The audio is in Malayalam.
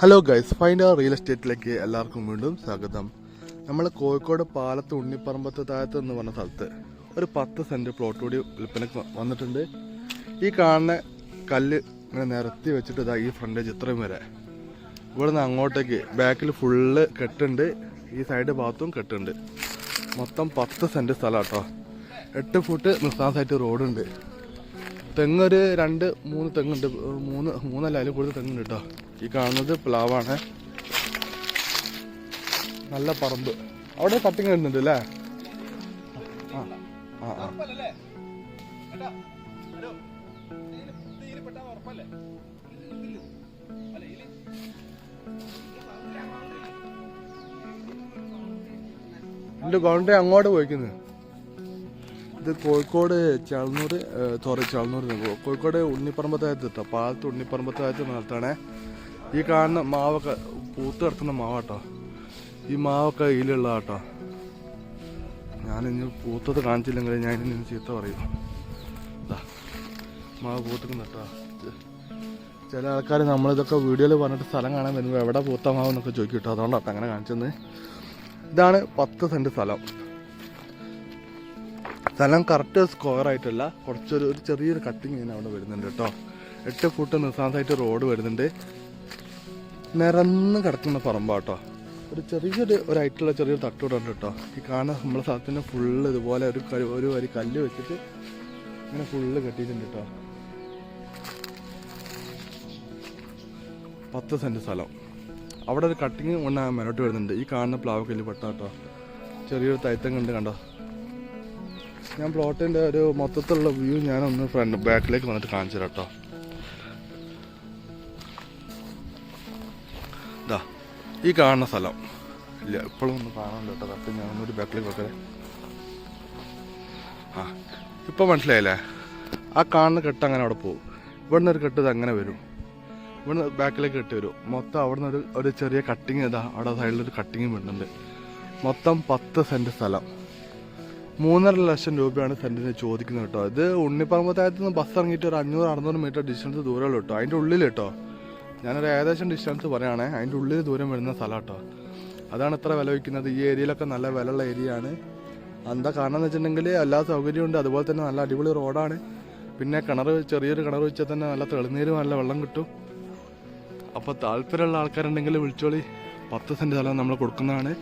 ഹലോ ഗൈസ്, ഫൈൻഡ് അവർ റിയൽ എസ്റ്റേറ്റിലേക്ക് എല്ലാവർക്കും വീണ്ടും സ്വാഗതം. നമ്മൾ കോഴിക്കോട് പാലത്ത് ഉണ്ണിപ്പറമ്പത്ത് താഴത്ത് എന്ന് പറഞ്ഞ സ്ഥലത്ത് ഒരു 10 സെൻറ്റ് പ്ലോട്ട് കൂടി വിൽപ്പനക്ക് വന്നിട്ടുണ്ട്. ഈ കാണുന്ന കല്ല് ഇങ്ങനെ നിരത്തി വെച്ചിട്ട് ഇതാ ഈ ഫ്രണ്ടേജ് ഇത്രയും വരെ. ഇവിടെ നിന്ന് അങ്ങോട്ടേക്ക് ബാക്കിൽ ഫുള്ള് കെട്ടുണ്ട്, ഈ സൈഡ് ഭാഗത്തും കെട്ടുണ്ട്. മൊത്തം 10 സെൻറ്റ് സ്ഥലം കേട്ടോ. 8 ഫുട്ട് നിസ്സാൻസായിട്ട് റോഡുണ്ട്. തെങ്ങൊരു 2-3 തെങ്ങുണ്ട്, മൂന്നല്ല അതിൽ കൂടുതൽ തെങ്ങുണ്ട് കേട്ടോ. ഈ കാണുന്നത് പ്ലാവാണ്. നല്ല പറമ്പ്. അവിടെ കട്ടിങ് വരുന്നുണ്ട് അല്ലേ? ആ ആ ആ എൻ്റെ ബൗണ്ടറി അങ്ങോട്ട് പോയിക്കുന്നത്. ഇത് കോഴിക്കോട് ചളന്നൂർ കോഴിക്കോട് ഉണ്ണിപ്പറമ്പത്തായത്ത് കേട്ടോ. പാലത്ത് ഉണ്ണിപ്പറമ്പത്തായത്ത് നടത്താണേ. ഈ കാണുന്ന മാവൊക്കെ പൂത്ത് കിടക്കുന്ന മാവാട്ടോ. ഈ മാവൊക്കെ ഇതിലുള്ള കേട്ടോ. ഞാനിനി പൂത്തത് കാണിച്ചില്ലെങ്കിൽ ഞാൻ ഇനി ചീത്ത പറയും. മാവ് പൂത്തിക്കുന്ന കേട്ടോ. ചില ആൾക്കാർ നമ്മളിതൊക്കെ വീഡിയോയിൽ പറഞ്ഞിട്ട് സ്ഥലം കാണാൻ വരുമ്പോൾ എവിടെ പൂത്ത മാവെന്നൊക്കെ ചോദിക്കും കേട്ടോ. അതുകൊണ്ടാട്ടോ അങ്ങനെ കാണിച്ചത്. ഇതാണ് 10 സെൻറ്റ് സ്ഥലം. സ്ഥലം കറക്റ്റ് സ്ക്വയർ ആയിട്ടല്ല, കുറച്ചൊരു ചെറിയൊരു കട്ടിങ് ഇങ്ങനെ അവിടെ വരുന്നുണ്ട് കേട്ടോ. 8 ഫുട്ട് നിസ്സാൻസായിട്ട് റോഡ് വരുന്നുണ്ട്. നിരന്ന് കിടക്കുന്ന പറമ്പാട്ടോ. ഒരു ഹൈറ്റുള്ള ചെറിയൊരു തട്ടൂടെ ഉണ്ട് കേട്ടോ. ഈ കാണുന്ന നമ്മളെ സ്ഥലത്തിന് ഫുള്ള് ഇതുപോലെ ഒരു വരി കല്ല് വെച്ചിട്ട് ഇങ്ങനെ ഫുള്ള് കെട്ടിയിട്ടുണ്ട് കേട്ടോ. 10 സെൻറ്റ് സ്ഥലം. അവിടെ ഒരു കട്ടിങ് കൊണ്ട് മേലോട്ട് വരുന്നുണ്ട്. ഈ കാണുന്ന പ്ലാവ് കല്ല് പെട്ട കേട്ടോ. ചെറിയൊരു തൈത്തങ്ങുണ്ട് കണ്ടോ. ഞാൻ പ്ലോട്ടിൻ്റെ ഒരു മൊത്തത്തിലുള്ള വ്യൂ ഞാനൊന്ന് ബാക്കിലേക്ക് വന്നിട്ട് കാണിച്ചു തരാം കേട്ടോ. ഇതാ ഈ കാണുന്ന സ്ഥലം ഇല്ല, ഇപ്പോഴും ഒന്ന് കാണാനുണ്ട് കേട്ടോ. കറക്റ്റ് ഞാനൊന്നൊരു ബാക്കിലേക്ക് വെക്കേ. ആ ഇപ്പം മനസ്സിലായില്ലേ? ആ കാണുന്ന കെട്ട് അങ്ങനെ അവിടെ പോകും. ഇവിടുന്ന് ഒരു കെട്ട് ഇത് അങ്ങനെ വരും. ഇവിടുന്ന് ബാക്കിലേക്ക് കെട്ട് വരും. മൊത്തം അവിടെ നിന്ന് ഒരു ചെറിയ കട്ടിങ് ഇതാ അവിടെ സൈഡിലൊരു കട്ടിങ് വരുന്നുണ്ട്. മൊത്തം 10 സെൻറ്റ് സ്ഥലം. 3.5 ലക്ഷം രൂപയാണ് സെൻറ്റിന് ചോദിക്കുന്നത് കേട്ടോ. ഇത് ഉണ്ണിപ്പറമ്പത്തായത്ത് നിന്ന് ബസ് ഇറങ്ങിയിട്ട് ഒരു 500-600 മീറ്റർ ഡിസ്റ്റൻസ് ദൂരമുള്ളൂ കേട്ടോ. അതിൻ്റെ ഉള്ളിൽ കേട്ടോ. ഞാനൊരു ഏകദേശം ഡിസ്റ്റൻസ് പറയുകയാണേ. അതിൻ്റെ ഉള്ളിൽ ദൂരം വരുന്ന സ്ഥലം കേട്ടോ. അതാണ് ഇത്ര വില വയ്ക്കുന്നത്. ഈ ഏരിയയിലൊക്കെ നല്ല വിലയുള്ള ഏരിയ ആണ്. എന്താ കാരണം എന്ന് വെച്ചിട്ടുണ്ടെങ്കിൽ എല്ലാ സൗകര്യമുണ്ട്. അതുപോലെ തന്നെ നല്ല അടിപൊളി റോഡാണ്. പിന്നെ ചെറിയൊരു കിണർ വെച്ചാൽ തന്നെ നല്ല തെളിനീരും നല്ല വെള്ളം കിട്ടും. അപ്പോൾ താല്പര്യമുള്ള ആൾക്കാരുണ്ടെങ്കിൽ വിളിച്ചോളി. 10 സെൻറ്റ് സ്ഥലം നമ്മൾ കൊടുക്കുന്നതാണ്.